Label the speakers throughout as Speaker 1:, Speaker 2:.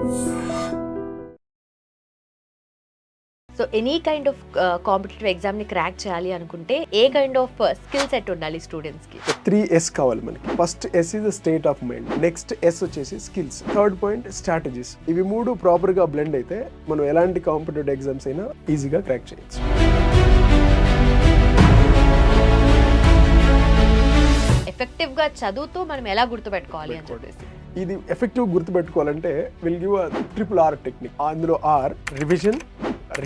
Speaker 1: So any kind of competitive exam ని crack చేయాలి అనుకుంటే ఏ కైండ్ ఆఫ్ స్కిల్ సెట్ ఉండాలి స్టూడెంట్స్ కి?
Speaker 2: 3S కావాలి మనకి. First S is the state of mind, next S వచ్చేసి స్కిల్స్, థర్డ్ పాయింట్ స్ట్రాటజీస్. ఇవి మూడు ప్రాపర్ గా బ్లెండ్ అయితే మనం ఎలాంటి కాంపిటేటివ్ ఎగ్జామ్స్ అయినా ఈజీగా క్రాక్ చేయొచ్చు.
Speaker 1: ఎఫెక్టివ్ గా చదువుతూ మనం ఎలా గుర్తుపెట్టుకోవాలి అని చెప్పేసి
Speaker 2: ఇది ఎఫెక్టివ్ గుర్తుపెట్టుకోవాలంటే will give triple R technique. అందులో R revision,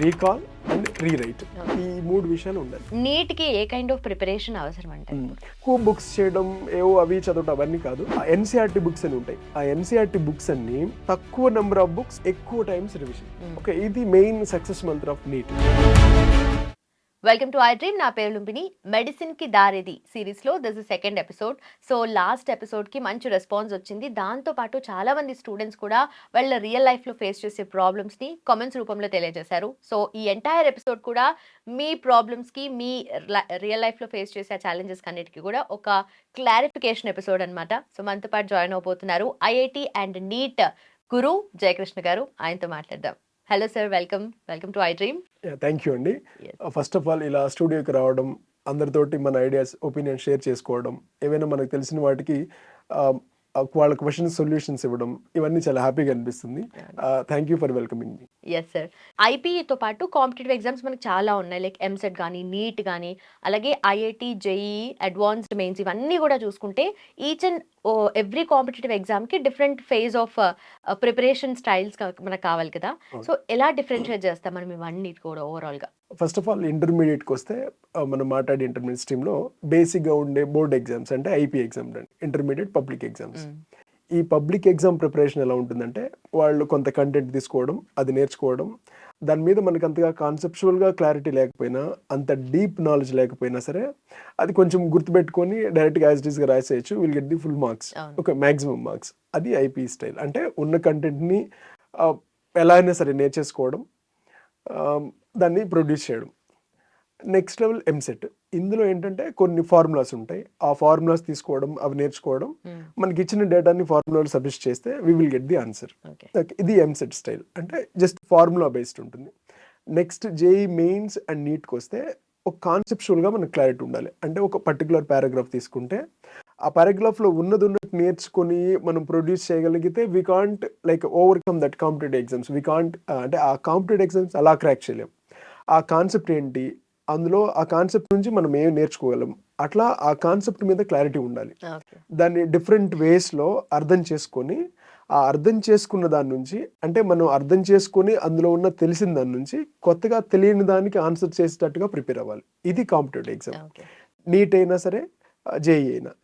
Speaker 2: recall and rewrite, ఈ మూడు విషయాలు ఉండాలి.
Speaker 1: నీట్ కి ఏ కైండ్ ఆఫ్ ప్రిపరేషన్ అవసరం అంటే?
Speaker 2: ఎక్కువ బుక్స్ చేయడం, ఏవో అవి చదవడం అవన్నీ కాదు. ఆ NCERT బుక్స్ అని ఉంటాయి. ఆ NCERT బుక్స్ అన్ని తక్కువ నెంబర్ ఆఫ్ బుక్స్, ఎక్కువ టైమ్స్ రివిజన్. ఓకే, ఇది మెయిన్ సక్సెస్ మంత్ర of NEET.
Speaker 1: Welcome to iDream. నా పేరు లుంబిని. మెడిసిన్ కి దారేది సిరీస్ లో this is second episode. So last episode కి మంచి రెస్పాన్స్ వచ్చింది. దాంతో పాటు చాలా మంది స్టూడెంట్స్ కూడా వాళ్ళ రియల్ లైఫ్ లో ఫేస్ చేసే ప్రాబ్లమ్స్ ని కామెంట్స్ రూపంలో తెలియజేశారు. సో ఈ ఎంటైర్ ఎపిసోడ్ కూడా మీ ప్రాబ్లమ్స్ కి, మీ రియల్ లైఫ్ లో ఫేస్ చేసే ఛాలెంజెస్ అన్నిటికీ కూడా ఒక క్లారిఫికేషన్ ఎపిసోడ్ అన్నమాట. సో మనతో పాటు జాయిన్ అవబోతున్నారు IIT అండ్ నీట్ గురు జయకృష్ణ గారు. ఆయనతో మాట్లాడదాం. Hello sir, welcome to I dream.
Speaker 2: Thank you అండి. ఫస్ట్ ఆఫ్ ఆల్ ఇలా స్టూడియోకి రావడం, అందరితోటి మన ఐడియాస్, ఒపీనియన్ షేర్ చేసుకోవడం, ఏవైనా మనకు తెలిసిన వాటికి వాళ్ళ క్వశ్చన్స్ సొల్యూషన్స్ ఇవ్వడం, ఇవన్నీ చాలా హ్యాపీగా అనిపిస్తుంది. Thank you for welcoming me.
Speaker 1: Yes sir. ఐపీఈతో పాటు కాంపిటేటివ్ ఎగ్జామ్స్ మనకి చాలా ఉన్నాయి, లైక్ ఎంసెట్ కానీ, నీట్ కానీ, అలాగే IIT, JEE, అడ్వాన్స్డ్ మెయిన్స్, ఇవన్నీ కూడా చూసుకుంటే ఈచ్ అండ్ ఎవ్రీ కాంపిటేటివ్ ఎగ్జామ్కి different phase of preparation styles మనకు కావాలి కదా. సో ఎలా డిఫరెన్షియేట్ చేస్తాం మనం ఇవన్నీ కూడా ఓవరాల్గా?
Speaker 2: ఫస్ట్ ఆఫ్ ఆల్ ఇంటర్మీడియట్కి వస్తే మనం మాట్లాడే ఇంటర్మీడియట్ స్ట్రీమ్లో బేసిక్గా ఉండే బోర్డ్ ఎగ్జామ్స్ అంటే IP ఎగ్జామ్ అండి, ఇంటర్మీడియట్ పబ్లిక్ ఎగ్జామ్స్. ఈ పబ్లిక్ ఎగ్జామ్ ప్రిపరేషన్ ఎలా ఉంటుందంటే వాళ్ళు కొంత కంటెంట్ తీసుకోవడం, అది నేర్చుకోవడం, దాని మీద మనకు అంతగా కాన్సెప్చువల్గా క్లారిటీ లేకపోయినా, అంత డీప్ నాలెడ్జ్ లేకపోయినా సరే అది కొంచెం గుర్తుపెట్టుకొని డైరెక్ట్గా యాజ్ ఇట్ ఈస్గా రాసేయచ్చు. Will get the full marks, ఒక మ్యాక్సిమం మార్క్స్. అది IP స్టైల్. అంటే ఉన్న కంటెంట్ని ఎలా అయినా సరే నేర్చేసుకోవడం, దాన్ని ప్రొడ్యూస్ చేయడం. Next level EAMCET. ఇందులో ఏంటంటే కొన్ని ఫార్ములాస్ ఉంటాయి, ఆ ఫార్ములాస్ తీసుకోవడం, అవి నేర్చుకోవడం, మనకి ఇచ్చిన డేటాని ఫార్ములాలు సబ్మిట్ చేస్తే we will get the answer. ఇది ఎంసెట్ స్టైల్, అంటే జస్ట్ ఫార్ములా బేస్డ్ ఉంటుంది. నెక్స్ట్ JEE మెయిన్స్ అండ్ నీట్కి వస్తే ఒక కాన్సెప్చువల్గా మనకు క్లారిటీ ఉండాలి. అంటే ఒక పర్టికులర్ పారాగ్రాఫ్ తీసుకుంటే ఆ పారాగ్రాఫ్లో ఉన్నట్టు నేర్చుకొని మనం ప్రొడ్యూస్ చేయగలిగితే we can't like overcome that competitive exams. We can't అంటే ఆ కాంపిటేటివ్ ఎగ్జామ్స్ అలా క్రాక్ చేయలేం. ఆ కాన్సెప్ట్ ఏంటి, అందులో ఆ కాన్సెప్ట్ నుంచి మనం ఏం నేర్చుకోగలం, అట్లా ఆ కాన్సెప్ట్ మీద క్లారిటీ ఉండాలి. దాన్ని డిఫరెంట్ వేస్లో అర్థం చేసుకొని, ఆ అర్థం చేసుకున్న దాని నుంచి, అంటే మనం అర్థం చేసుకొని అందులో ఉన్న తెలిసిన దాని నుంచి కొత్తగా తెలియని దానికి ఆన్సర్ చేసేటట్టుగా ప్రిపేర్ అవ్వాలి. ఇది కాంపిటేటివ్ ఎగ్జామ్. నీట్ అయినా సరే, JEE అయినా.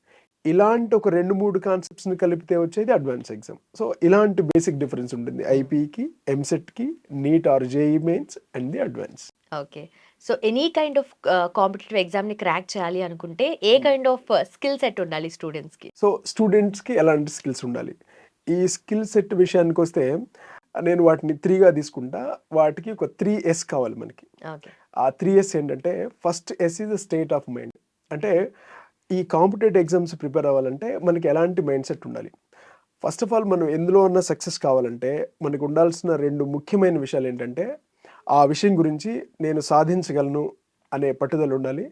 Speaker 2: ఇలాంటి ఒక 2-3 కాన్సెప్ట్స్ని కలిపితే వచ్చేది అడ్వాన్స్ ఎగ్జామ్. సో ఇలాంటి బేసిక్ డిఫరెన్స్ ఉంటుంది IPకి, ఎంసెట్కి, NEET or JEE mains and the advance.
Speaker 1: Okay. So any kind of competitive exam ని క్రాక్ చేయాలి అనుకుంటే ఏ కైండ్ ఆఫ్ స్కిల్ సెట్ ఉండాలి స్టూడెంట్స్ కి?
Speaker 2: సో స్టూడెంట్స్కి ఎలాంటి స్కిల్స్ ఉండాలి? ఈ స్కిల్ సెట్ విషయానికి వస్తే నేను వాటిని 3గా తీసుకుంటా. వాటికి ఒక 3S కావాలి మనకి. ఆ 3S ఏంటంటే, first S is the state of mind. అంటే ఈ కాంపిటేటివ్ ఎగ్జామ్స్ ప్రిపేర్ అవ్వాలంటే మనకి ఎలాంటి మైండ్ సెట్ ఉండాలి? ఫస్ట్ ఆఫ్ ఆల్ మనం ఎందులో ఉన్న సక్సెస్ కావాలంటే మనకు ఉండాల్సిన 2 ముఖ్యమైన విషయాలు ఏంటంటే, ఆ విషయం గురించి నేను సాధించగలను అనే పట్టుదల ఉండాలి,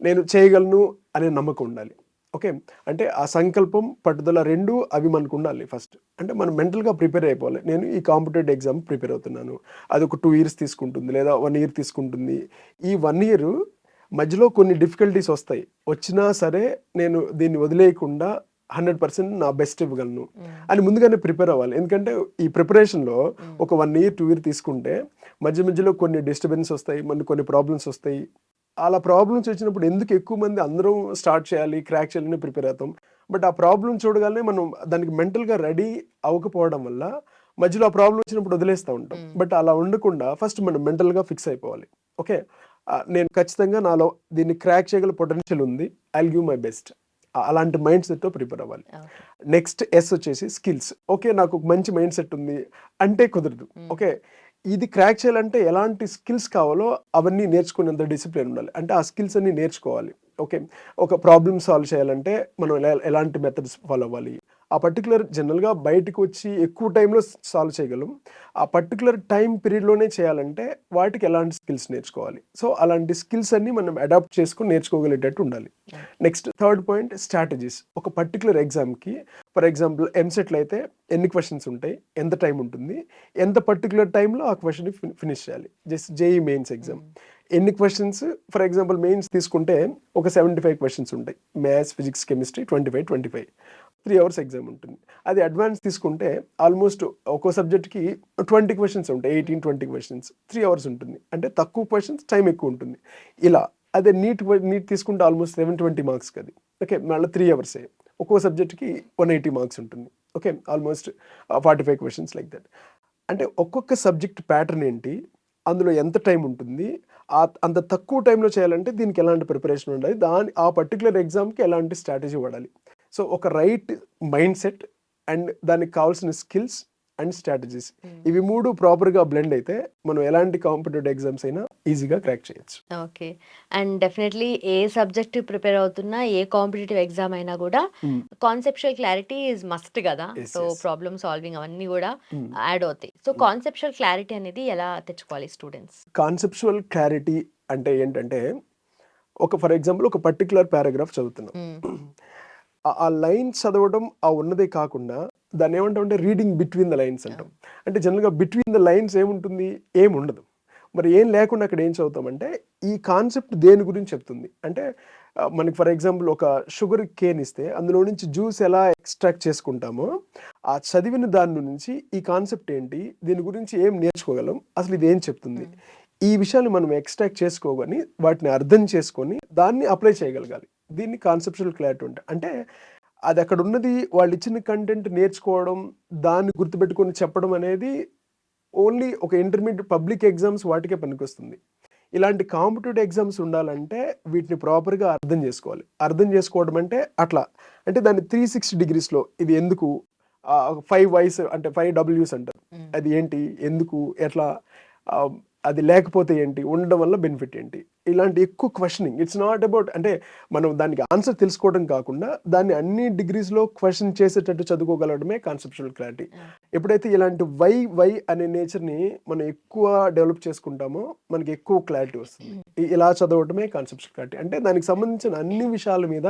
Speaker 2: నేను చేయగలను అనే నమ్మకం ఉండాలి. ఓకే, అంటే ఆ సంకల్పం, పట్టుదల 2 అవి మనకు ఉండాలి ఫస్ట్. అంటే మనం మెంటల్గా ప్రిపేర్ అయిపోవాలి. నేను ఈ కాంపిటేటివ్ ఎగ్జామ్ ప్రిపేర్ అవుతున్నాను, అది ఒక 2 years తీసుకుంటుంది, లేదా 1 year తీసుకుంటుంది. ఈ 1 year మధ్యలో కొన్ని డిఫికల్టీస్ వస్తాయి, వచ్చినా సరే నేను దీన్ని వదిలేయకుండా 100% నా బెస్ట్ ఇవ్వగలను అని ముందుగానే ప్రిపేర్ అవ్వాలి. ఎందుకంటే ఈ ప్రిపరేషన్లో ఒక 1 year 2 year తీసుకుంటే మధ్యలో కొన్ని డిస్టర్బెన్స్ వస్తాయి, కొన్ని ప్రాబ్లమ్స్ వస్తాయి. అలా ప్రాబ్లమ్స్ వచ్చినప్పుడు ఎందుకు ఎక్కువ మంది అందరం స్టార్ట్ చేయాలి, క్రాక్ చేయాలని ప్రిపేర్ అవుతాం. బట్ ఆ ప్రాబ్లం చూడగానే మనం దానికి మెంటల్గా రెడీ అవ్వకపోవడం వల్ల మధ్యలో ఆ ప్రాబ్లం వచ్చినప్పుడు వదిలేస్తూ ఉంటాం. బట్ అలా ఉండకుండా ఫస్ట్ మనం మెంటల్గా ఫిక్స్ అయిపోవాలి. ఓకే, నేను ఖచ్చితంగా నాలో దీన్ని క్రాక్ చేయగల పొటెన్షియల్ ఉంది, ఐల్ గివ్ మై బెస్ట్. అలాంటి మైండ్ సెట్తో ప్రిపేర్ అవ్వాలి. నెక్స్ట్ S వచ్చేసి స్కిల్స్. ఓకే, నాకు ఒక మంచి మైండ్ సెట్ ఉంది అంటే కుదరదు. ఓకే, ఇది క్రాక్ చేయాలంటే ఎలాంటి స్కిల్స్ కావాలో అవన్నీ నేర్చుకునేంత డిసిప్లిన్ ఉండాలి. అంటే ఆ స్కిల్స్ అన్ని నేర్చుకోవాలి. ఓకే, ఒక ప్రాబ్లమ్ సాల్వ్ చేయాలంటే మనం ఎలాంటి మెథడ్స్ ఫాలో అవ్వాలి, ఆ పర్టికులర్ జనరల్గా బయటకు వచ్చి ఎక్కువ టైంలో సాల్వ్ చేయగలం. ఆ పర్టికులర్ టైం పీరియడ్లోనే చేయాలంటే వాటికి ఎలాంటి స్కిల్స్ నేర్చుకోవాలి. సో అలాంటి స్కిల్స్ అన్ని మనం అడాప్ట్ చేసుకుని నేర్చుకోగలిగేటట్టు ఉండాలి. Next third point strategies. ఒక పర్టికులర్ ఎగ్జామ్కి ఫర్ ఎగ్జాంపుల్ ఎంసెట్లో అయితే ఎన్ని క్వశ్చన్స్ ఉంటాయి, ఎంత టైం ఉంటుంది, ఎంత పర్టికులర్ టైంలో ఆ క్వశ్చన్ ఫినిష్ చేయాలి. జస్ట్ జేఈ మెయిన్స్ ఎగ్జామ్ ఎన్ని క్వశ్చన్స్, ఫర్ ఎగ్జాంపుల్ మెయిన్స్ తీసుకుంటే ఒక 75 క్వశ్చన్స్ ఉంటాయి. Maths, physics, chemistry 25 3 hours exam ఉంటుంది. అది అడ్వాన్స్ తీసుకుంటే ఆల్మోస్ట్ ఒక్కో సబ్జెక్ట్కి 20 క్వశ్చన్స్ ఉంటాయి, 18-20 క్వశ్చన్స్, 3 hours ఉంటుంది. అంటే తక్కువ క్వశ్చన్స్, టైం ఎక్కువ ఉంటుంది. ఇలా అదే నీట్ తీసుకుంటే ఆల్మోస్ట్ 720 మార్క్స్కి అది. ఓకే, మళ్ళీ 3 hours ఒక్కో సబ్జెక్ట్కి 180 మార్క్స్ ఉంటుంది. Okay, almost 45 questions like that. అంటే ఒక్కొక్క సబ్జెక్ట్ ప్యాటర్న్ ఏంటి, అందులో ఎంత టైం ఉంటుంది, అంత తక్కువ టైంలో చేయాలంటే దీనికి ఎలాంటి ప్రిపరేషన్ ఉండాలి, ఆ పర్టికులర్ ఎగ్జామ్కి ఎలాంటి స్ట్రాటజీ వాడాలి. సో ఒక రైట్ మైండ్ సెట్ అండ్ దానికి కావాల్సిన స్కిల్స్ అండ్ స్ట్రాటజీస్, ఇవి 3 ప్రాపర్గా బ్లెండ్ అయితే మనం ఎలాంటి కాంపిటేటివ్ ఎగ్జామ్స్ అయినా ఈజీగా క్రాక్ చేయొచ్చు.
Speaker 1: Okay. And definitely A subject prepare అవుతున్నా, ఏ కాంపిటేటివ్ ఎగ్జామ్ అయినా కూడా కాన్సెప్చువల్ క్లారిటీ ఈజ్ మస్ట్ కదా.
Speaker 2: Yes,
Speaker 1: so
Speaker 2: yes.
Speaker 1: Problem solving అవన్నీ కూడా యాడ్ అవుతాయి. సో కాన్సెప్చువల్ క్లారిటీ అనేది ఎలా తెచ్చుకోవాలి స్టూడెంట్స్?
Speaker 2: కాన్సెప్చువల్ క్లారిటీ అంటే ఏంటంటే, ఫర్ ఎగ్జాంపుల్ ఒక పర్టికులర్ పారాగ్రాఫ్ చదువుతున్నాం. ఆ లైన్ చదవడం ఆ ఉన్నదే కాకుండా దాన్ని ఏమంటామంటే రీడింగ్ బిట్వీన్ ద లైన్స్ అంటాం. అంటే జనరల్గా బిట్వీన్ ద లైన్స్ ఏముంటుంది, ఏముండదు. మరి ఏం లేకుండా అక్కడ ఏం చదువుతామంటే ఈ కాన్సెప్ట్ దేని గురించి చెప్తుంది అంటే, మనకి ఫర్ ఎగ్జాంపుల్ ఒక షుగర్ కేన్ ఇస్తే అందులో నుంచి జ్యూస్ ఎలా ఎక్స్ట్రాక్ట్ చేసుకుంటామో, ఆ చదివిన దాని నుంచి ఈ కాన్సెప్ట్ ఏంటి, దీని గురించి ఏం నేర్చుకోగలం, అసలు ఇది ఏం చెప్తుంది, ఈ విషయాన్ని మనం ఎక్స్ట్రాక్ట్ చేసుకోగాని వాటిని అర్థం చేసుకొని దాన్ని అప్లై చేయగలగాలి. దీన్ని కాన్సెప్చువల్ క్లారిటీ ఉంటాయి. అంటే అది అక్కడ ఉన్నది వాళ్ళు ఇచ్చిన కంటెంట్ నేర్చుకోవడం, దాన్ని గుర్తుపెట్టుకొని చెప్పడం అనేది ఓన్లీ ఒక ఇంటర్మీడియట్ పబ్లిక్ ఎగ్జామ్స్ వాటికే పనికొస్తుంది. ఇలాంటి కాంపిటేటివ్ ఎగ్జామ్స్ ఉండాలంటే వీటిని ప్రాపర్గా అర్థం చేసుకోవాలి. అర్థం చేసుకోవడం అంటే అట్లా అంటే దాన్ని 360 degreesలో ఇది ఎందుకు, 5 Whys అంటే 5 Ws అంటారు. అది ఏంటి, ఎందుకు, ఎట్లా, అది లేకపోతే ఏంటి, ఉండడం వల్ల బెనిఫిట్ ఏంటి, ఇలాంటి ఎక్కువ క్వశ్చనింగ్. ఇట్స్ నాట్ అబౌట్ అంటే మనం దానికి ఆన్సర్ తెలుసుకోవడం కాకుండా దాన్ని అన్ని డిగ్రీస్లో క్వశ్చన్ చేసేటట్టు చదువుకోగలడమే కాన్సెప్చువల్ క్లారిటీ. ఎప్పుడైతే ఇలాంటి వై అనే నేచర్ని మనం ఎక్కువ డెవలప్ చేసుకుంటామో మనకి ఎక్కువ క్లారిటీ వస్తుంది. ఇలా చదవడమే కాన్సెప్చువల్ క్లారిటీ. అంటే దానికి సంబంధించిన అన్ని విషయాల మీద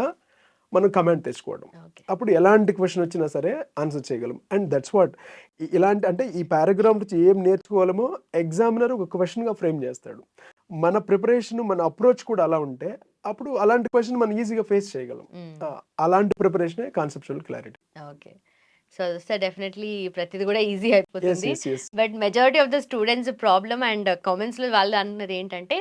Speaker 2: మనం కమాండ్ తెచ్చుకోవడం. అప్పుడు ఎలాంటి క్వశ్చన్ వచ్చినా సరే ఆన్సర్ చేయగలం. అండ్ దట్స్ వాట్ ఇలాంటి అంటే ఈ పారాగ్రాఫ్ నుంచి ఏం నేర్చుకోవాలమో ఎగ్జామినర్ ఒక క్వశ్చన్గా ఫ్రేమ్ చేస్తాడు. మన ప్రిపరేషన్, మన అప్రోచ్ కూడా అలా ఉంటే అప్పుడు అలాంటి క్వశ్చన్ మనం ఈజీగా ఫేస్ చేయగలం. అలాంటి ప్రిపరేషనే conceptual clarity.
Speaker 1: Okay. So definitely ప్రతిది కూడా ఈజీ అయిపోతుంది. But majority of the students problem and comments లో వాళ్ళు అన్నది ఏంటంటే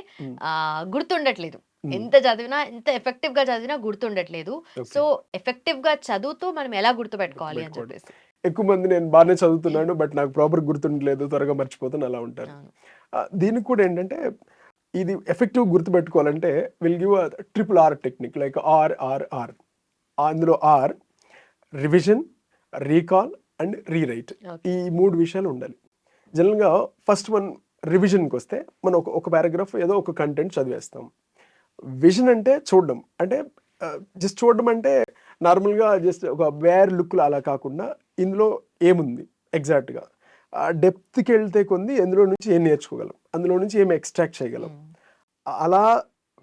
Speaker 1: గుర్తుండట్లేదు. ఎంత చదివినా, ఎంత ఎఫెక్టివ్ గా చదివినా గుర్తుండట్లేదు. సో ఎఫెక్టివ్ గా చదువుతూ మనం ఎలా గుర్తుపెట్టుకోవాలి అని చెప్పేసి.
Speaker 2: ఎక్కువ మంది నేను బాగానే చదువుతున్నాను బట్ నాకు ప్రాపర్ గుర్తుండలేదు, త్వరగా మర్చిపోతాను అలా ఉంటారు. దీనికి కూడా ఏంటంటే ఇది ఎఫెక్టివ్ గుర్తుపెట్టుకోవాలంటే will give RRR technique like RRR. అందులో R revision, recall and rewrite, ఈ 3 విషయాలు ఉండాలి. జనరల్గా ఫస్ట్ వన్ రివిజన్కి వస్తే మనం ఒక పారాగ్రాఫ్ ఏదో ఒక కంటెంట్ చదివేస్తాం. విజన్ అంటే చూడడం, అంటే జస్ట్ చూడడం అంటే నార్మల్గా జస్ట్ ఒక వేర్ లుక్లో అలా కాకుండా ఇందులో ఏముంది ఎగ్జాక్ట్గా, డెప్త్కి వెళ్తే కొంది ఎందులో నుంచి ఏం నేర్చుకోగలం, అందులో నుంచి ఏం ఎక్స్ట్రాక్ట్ చేయగలం. అలా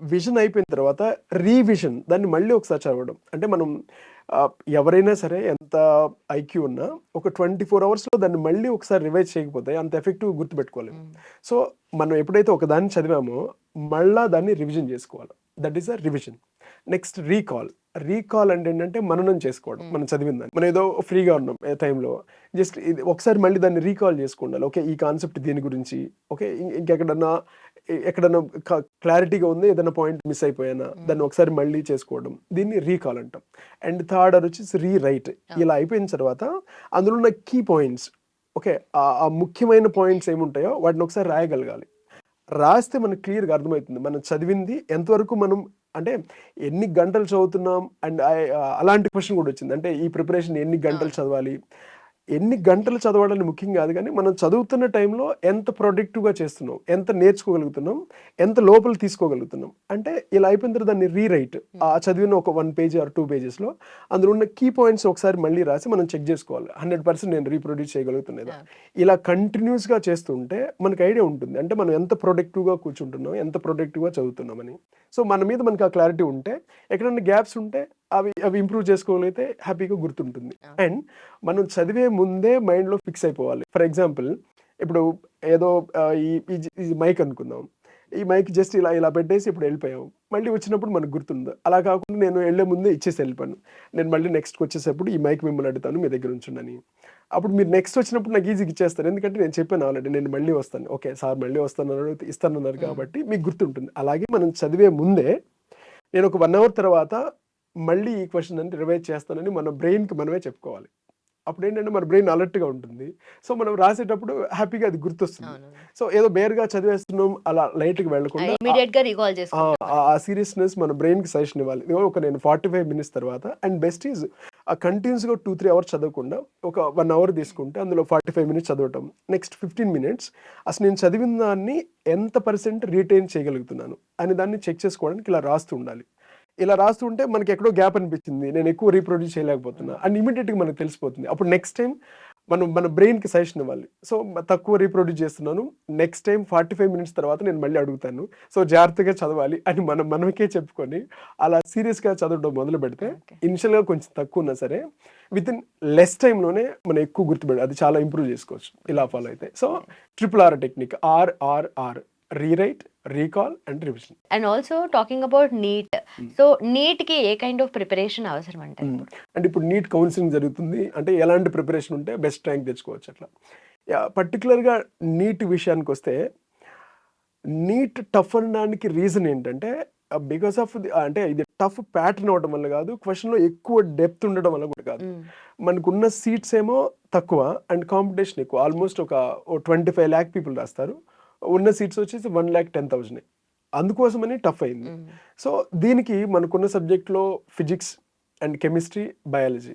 Speaker 2: విజన్ అయిపోయిన తర్వాత రీవిజన్, దాన్ని మళ్ళీ ఒకసారి చదవడం. అంటే మనం ఎవరైనా సరే ఎంత ఐక్యూ ఉన్నా ఒక 24 hours దాన్ని మళ్ళీ ఒకసారి రివైజ్ చేయకపోతే అంత ఎఫెక్టివ్ గుర్తుపెట్టుకోలేము. సో మనం ఎప్పుడైతే ఒక దాన్ని చదివామో మళ్ళా దాన్ని రివిజన్ చేసుకోవాలి. That is a revision. Next recall అంటే ఏంటంటే మననం చేసుకోవడం. మనం చదివిన దాన్ని, మనం ఏదో ఫ్రీగా ఉన్నాం ఏ టైంలో జస్ట్ ఇది ఒకసారి మళ్ళీ దాన్ని రీకాల్ చేసుకోండి. ఓకే, ఈ కాన్సెప్ట్ దీని గురించి, ఓకే ఎక్కడన్నా క్లారిటీగా ఉంది, ఏదైనా పాయింట్ మిస్ అయిపోయానా దాన్ని ఒకసారి మళ్ళీ చేసుకోవడం, దీన్ని రీకాల్ అంటాం. అండ్ థర్డ్ వచ్చేసి రీరైట్. ఇలా అయిపోయిన తర్వాత అందులో ఉన్న కీ పాయింట్స్, ఓకే ఆ ముఖ్యమైన పాయింట్స్ ఏముంటాయో వాటిని ఒకసారి రాయగలగాలి. రాస్తే మనకు క్లియర్గా అర్థమవుతుంది మనం చదివింది ఎంతవరకు, మనం అంటే ఎన్ని గంటలు చదువుతున్నాం. అండ్ అలాంటి క్వశ్చన్ కూడా వచ్చింది, అంటే ఈ ప్రిపరేషన్ ఎన్ని గంటలు చదవాలి, ఎన్ని గంటలు చదవడాన్ని ముఖ్యం కాదు, కానీ మనం చదువుతున్న టైంలో ఎంత ప్రొడక్టివ్గా చేస్తున్నాం, ఎంత నేర్చుకోగలుగుతున్నాం, ఎంత లోపల తీసుకోగలుగుతున్నాం. అంటే ఇలా అయిపోయిన తర్వాత దాన్ని రీరైట్, ఆ చదివిన ఒక 1 పేజ్ ఆర్ 2 పేజెస్లో అందులో ఉన్న కీ పాయింట్స్ ఒకసారి మళ్ళీ రాసి మనం చెక్ చేసుకోవాలి 100% నేను రీప్రొడ్యూస్ చేయగలుగుతున్నదా. ఇలా కంటిన్యూస్గా చేస్తుంటే మనకు ఐడియా ఉంటుంది, అంటే మనం ఎంత ప్రొడక్టివ్గా కూర్చుంటున్నాం, ఎంత ప్రొడక్టివ్గా చదువుతున్నామని. సో మన మీద మనకు ఆ క్లారిటీ ఉంటే, ఎక్కడైనా గ్యాప్స్ ఉంటే అవి ఇంప్రూవ్ చేసుకోగలిగితే హ్యాపీగా గుర్తుంటుంది. అండ్ మనం చదివే ముందే మైండ్లో ఫిక్స్ అయిపోవాలి. ఫర్ ఎగ్జాంపుల్, ఇప్పుడు ఏదో ఈ మైక్ అనుకుందాం, ఈ మైక్ జస్ట్ ఇలా పెట్టేసి ఇప్పుడు వెళ్ళిపోయాం, మళ్ళీ వచ్చినప్పుడు మనకు గుర్తుంది. అలా కాకుండా నేను వెళ్ళే ముందే ఇచ్చేసి వెళ్ళిపోయాను, నేను మళ్ళీ నెక్స్ట్కి వచ్చేసేప్పుడు ఈ మైక్ మిమ్మల్ని అడుగుతాను మీ దగ్గర ఉంచుండని. అప్పుడు మీరు నెక్స్ట్ వచ్చినప్పుడు నాకు ఈజీగా ఇచ్చేస్తారు, ఎందుకంటే నేను చెప్పాను ఆల్రెడీ నేను మళ్ళీ వస్తాను, ఓకే సార్ మళ్ళీ వస్తాను ఇస్తానన్నారు కాబట్టి మీకు గుర్తుంటుంది. అలాగే మనం చదివే ముందే నేను ఒక 1 అవర్ తర్వాత మళ్ళీ ఈ క్వశ్చన్ అని రివైజ్ చేస్తానని మన బ్రెయిన్కి మనమే చెప్పుకోవాలి. అప్పుడు ఏంటంటే మన బ్రెయిన్ అలర్ట్గా ఉంటుంది. సో మనం రాసేటప్పుడు హ్యాపీగా అది గుర్తొస్తుంది. సో ఏదో బేర్గా చదివేస్తున్నాం అలా లైట్గా వెళ్ళకుండా ఆ సీరియస్నెస్ మన బ్రెయిన్కి సజెషన్ ఇవ్వాలి. ఒక నేను 45 మినిట్స్ తర్వాత, అండ్ బెస్ట్ ఈజ్ కంటిన్యూస్గా 2-3 అవర్స్ చదవకుండా ఒక 1 అవర్ తీసుకుంటే అందులో 45 మినిట్స్ చదవటం, నెక్స్ట్ 15 మినిట్స్ అసలు నేను చదివిన దాన్ని ఎంత % రీటైన్ చేయగలుగుతున్నాను అని దాన్ని చెక్ చేసుకోవడానికి ఇలా రాస్తూ ఉండాలి. ఇలా రాస్తుంటే మనకి ఎక్కడో గ్యాప్ అనిపించింది, నేను ఎక్కువ రీప్రొడ్యూస్ చేయలేకపోతున్నా అండ్ ఇమీడియట్గా మనకు తెలిసిపోతుంది. అప్పుడు నెక్స్ట్ టైం మన బ్రెయిన్కి సజెషన్ ఇవ్వాలి. సో తక్కువ రీప్రొడ్యూస్ చేస్తున్నాను, నెక్స్ట్ టైం 45 మినిట్స్ తర్వాత నేను మళ్ళీ అడుగుతాను, సో జాగ్రత్తగా చదవాలి అని మనకే చెప్పుకొని అలా సీరియస్గా చదవడం మొదలు పెడితే ఇనిషియల్గా కొంచెం తక్కువ ఉన్నా సరే విత్ ఇన్ లెస్ టైంలోనే మనం ఎక్కువ గుర్తుపెట్టి అది చాలా ఇంప్రూవ్ చేసుకోవచ్చు ఇలా ఫాలో అయితే. So RRR technique, RRR, rewrite, recall and revision.
Speaker 1: And also talking about NEET, so NEET కి ఏ కైండ్ ఆఫ్ ప్రిపరేషన్ అవసరం అంటే
Speaker 2: ఇప్పుడు నీట్ కౌన్సిలింగ్ జరుగుతుంది, అంటే ఎలాంటి ప్రిపరేషన్ ఉంటే బెస్ట్ ర్యాంక్ తెచ్చుకోవచ్చు అట్లా. పర్టికులర్గా నీట్ విషయానికి వస్తే, నీట్ టఫ్ అనడానికి రీజన్ ఏంటంటే బికాస్ ఆఫ్ అంటే ఇది టఫ్ ప్యాటర్న్ అవడం వల్ల కాదు, క్వశ్చన్లో ఎక్కువ డెప్త్ ఉండడం వల్ల కూడా కాదు. మనకున్న సీట్స్ ఏమో తక్కువ అండ్ కాంపిటీషన్ ఎక్కువ. ఆల్మోస్ట్ ఒక 25 lakh పీపుల్ రాస్తారు, ఉన్న సీట్స్ వచ్చేసి 1,10,000. అందుకోసమని టఫ్ అయింది. సో దీనికి మనకున్న సబ్జెక్ట్లో physics and chemistry, biology.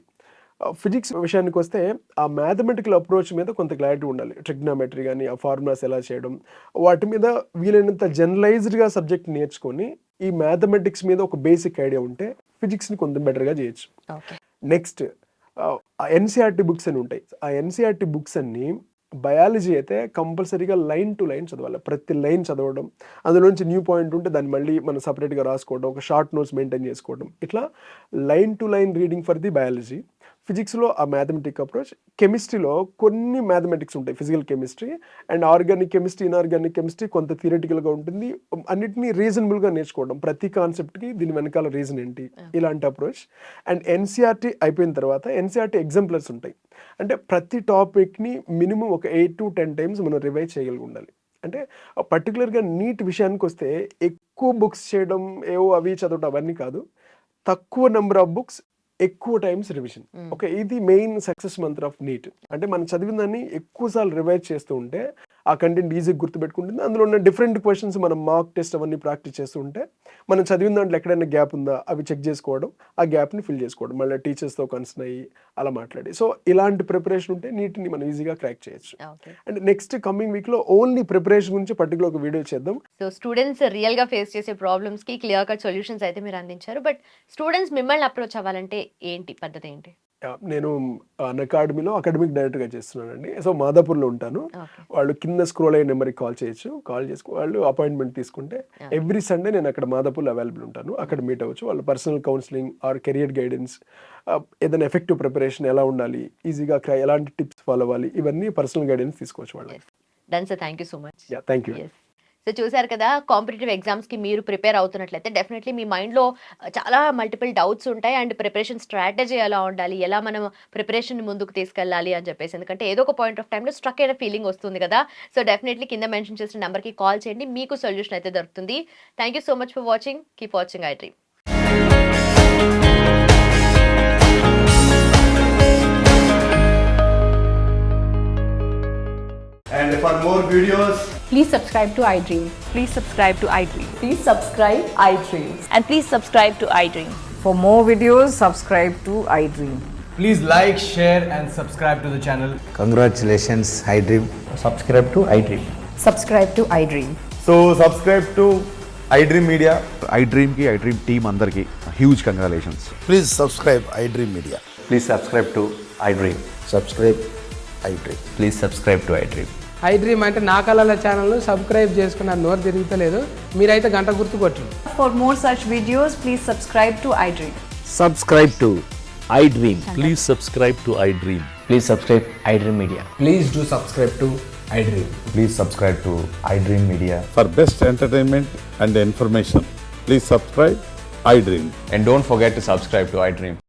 Speaker 2: Physics విషయానికి వస్తే ఆ మ్యాథమెటికల్ అప్రోచ్ మీద కొంత క్లారిటీ ఉండాలి. ట్రిగ్నామెట్రీ కానీ ఆ ఫార్ములాస్ ఎలా చేయడం, వాటి మీద వీలైనంత జనరలైజ్డ్గా సబ్జెక్ట్ నేర్చుకొని ఈ మ్యాథమెటిక్స్ మీద ఒక బేసిక్ ఐడియా ఉంటే ఫిజిక్స్ని కొంచెం బెటర్గా చేయొచ్చు. నెక్స్ట్ NCERT బుక్స్ అని ఉంటాయి. ఆ NCERT బుక్స్ అన్ని బయాలజీ అయితే కంపల్సరీగా లైన్ టు లైన్ చదవాలి, ప్రతి లైన్ చదవడం, అందులోంచి న్యూ పాయింట్ ఉంటే దాన్ని మళ్ళీ మనం సపరేట్గా రాసుకోవడం, ఒక షార్ట్ నోట్స్ మెయింటైన్ చేసుకోవడం, ఇట్లా line to line reading for the biology. ఫిజిక్స్లో ఆ మ్యాథమెటిక్ అప్రోచ్, కెమిస్ట్రీలో కొన్ని మ్యాథమెటిక్స్ ఉంటాయి, physical chemistry and organic chemistry, inorganic chemistry కొంత థియరిటికల్గా ఉంటుంది. అన్నిటినీ రీజనబుల్గా నేర్చుకోవడం, ప్రతి కాన్సెప్ట్కి దీని వెనకాల రీజన్ ఏంటి, ఇలాంటి అప్రోచ్. అండ్ NCERT అయిపోయిన తర్వాత NCERT ఎగ్జాంపుల్స్ ఉంటాయి, అంటే ప్రతి టాపిక్ని మినిమం ఒక 8 to 10 టైమ్స్ మనం రివైజ్ చేయగలిగి ఉండాలి. అంటే పర్టికులర్గా నీట్ విషయానికి వస్తే ఎక్కువ బుక్స్ చేయడం, ఏవో అవి చదవడం అవన్నీ కాదు, తక్కువ నెంబర్ ఆఫ్ బుక్స్, ఎక్కువ టైమ్స్ రివిజన్. ఓకే, ఇది మెయిన్ సక్సెస్ మంత్ర ఆఫ్ నీట్. అంటే మనం చదివిన దాన్ని ఎక్కువసార్లు రివైజ్ చేస్తూ ఉంటే ఆ కంటెంట్ ఈజీగా గుర్తుపెట్టుకుంటుంది. అందులో ఉన్న డిఫరెంట్ క్వశ్చన్స్ మనం మార్క్ టెస్ట్ అవన్నీ ప్రాక్టీస్ చేస్తూ ఉంటే మనం చదివిన దాంట్లో ఎక్కడైనా గ్యాప్ ఉందా అవి చెక్ చేసుకోవడం, ఆ గ్యాప్ని ఫిల్ చేసుకోవడం, మళ్ళీ టీచర్స్తో కన్సర్న్ అయ్యి అలా మాట్లాడి. సో ఇలాంటి ప్రిపరేషన్ ఉంటే నీట్ని మనం ఈజీగా క్రాక్ చేయొచ్చు. అండ్ నెక్స్ట్ కమింగ్ వీక్లో ఓన్లీ ప్రిపరేషన్ గురించి పర్టికులర్ ఒక వీడియో చేద్దాం.
Speaker 1: సో స్టూడెంట్స్ రియల్గా ఫేస్ చేసే ప్రాబ్లమ్స్కి క్లియర్ కట్ సొల్యూషన్స్ అయితే మీరు అందించారు. బట్ స్టూడెంట్స్ మిమ్మల్ని అప్రోచ్ అవ్వాలంటే ఏంటి పద్ధతి ఏంటి?
Speaker 2: నేను అకాడమీలో అకాడమిక్ డైరెక్టర్గా చేస్తున్నానండి. సో మాదాపూర్లో ఉంటాను. వాళ్ళు కింద స్క్రోల్ అయ్యే నెంబర్కి కాల్ చేయొచ్చు, కాల్ చేసుకో వాళ్ళు అపాయింట్మెంట్ తీసుకుంటే ఎవ్రీ సండే నేను అక్కడ మాదాపూర్లో అవైలబుల్ ఉంటాను. అక్కడ మీట్ అవ్వచ్చు. వాళ్ళు personal counselling or career guidance, ఏదైనా ఎఫెక్టివ్ ప్రిపరేషన్ ఎలా ఉండాలి, ఈజీగా ఎలాంటి టిప్స్ ఫాలో అవ్వాలి, ఇవన్నీ పర్సనల్ గైడెన్స్ తీసుకోవచ్చు వాళ్ళు.
Speaker 1: Done sir, thank you so much.
Speaker 2: Thank you.
Speaker 1: So చూసారు కదా, కాంపిటేటివ్ ఎగ్జామ్స్కి మీరు ప్రిపేర్ అవుతున్నట్లయితే డెఫినెట్లీ మీ మైండ్లో చాలా మల్టిపుల్ డౌట్స్ ఉంటాయి. అండ్ ప్రిపరేషన్ స్ట్రాటజీ ఎలా ఉండాలి, ఎలా మనం ప్రిపరేషన్ ముందుకు తీసుకెళ్ళాలి అని చెప్పేసి, ఎందుకంటే ఏదో ఒక పాయింట్ ఆఫ్ టైంలో స్ట్రక్ అయిన ఫీలింగ్ వస్తుంది కదా. సో డెఫినెట్లీ కింద మెన్షన్ చేసిన నెంబర్కి కాల్ చేయండి, మీకు సొల్యూషన్ అయితే దొరుకుతుంది. Thank you so much for watching. Keep watching iDream.
Speaker 3: And for more videos,
Speaker 4: please subscribe to iDream.
Speaker 5: Please subscribe to iDream.
Speaker 4: Please subscribe iDream.
Speaker 5: And please subscribe to iDream.
Speaker 4: For more videos, subscribe to iDream.
Speaker 3: Please like, share, and subscribe to the channel.
Speaker 6: Congratulations, iDream.
Speaker 7: Subscribe to iDream.
Speaker 4: Subscribe to iDream.
Speaker 7: So subscribe to iDream Media.
Speaker 8: iDream की iDream team अंदर की huge congratulations.
Speaker 6: Please subscribe iDream Media.
Speaker 7: Please subscribe to iDream.
Speaker 6: Subscribe iDream.
Speaker 7: Please subscribe to iDream.
Speaker 9: iDream అంటే నా కళల channel subscribe చేసుకున్న నోరు తిరుగుతలేదు, మీరైతే గంట గుర్తు కొట్టండి.
Speaker 5: For more such videos, please subscribe to iDream.
Speaker 10: Subscribe to iDream.
Speaker 11: Please subscribe to iDream.
Speaker 7: Please subscribe iDream Media.
Speaker 9: Please do subscribe to iDream.
Speaker 7: Please subscribe to iDream Media.
Speaker 8: For best entertainment and information, please subscribe iDream.
Speaker 7: And don't forget to subscribe to iDream.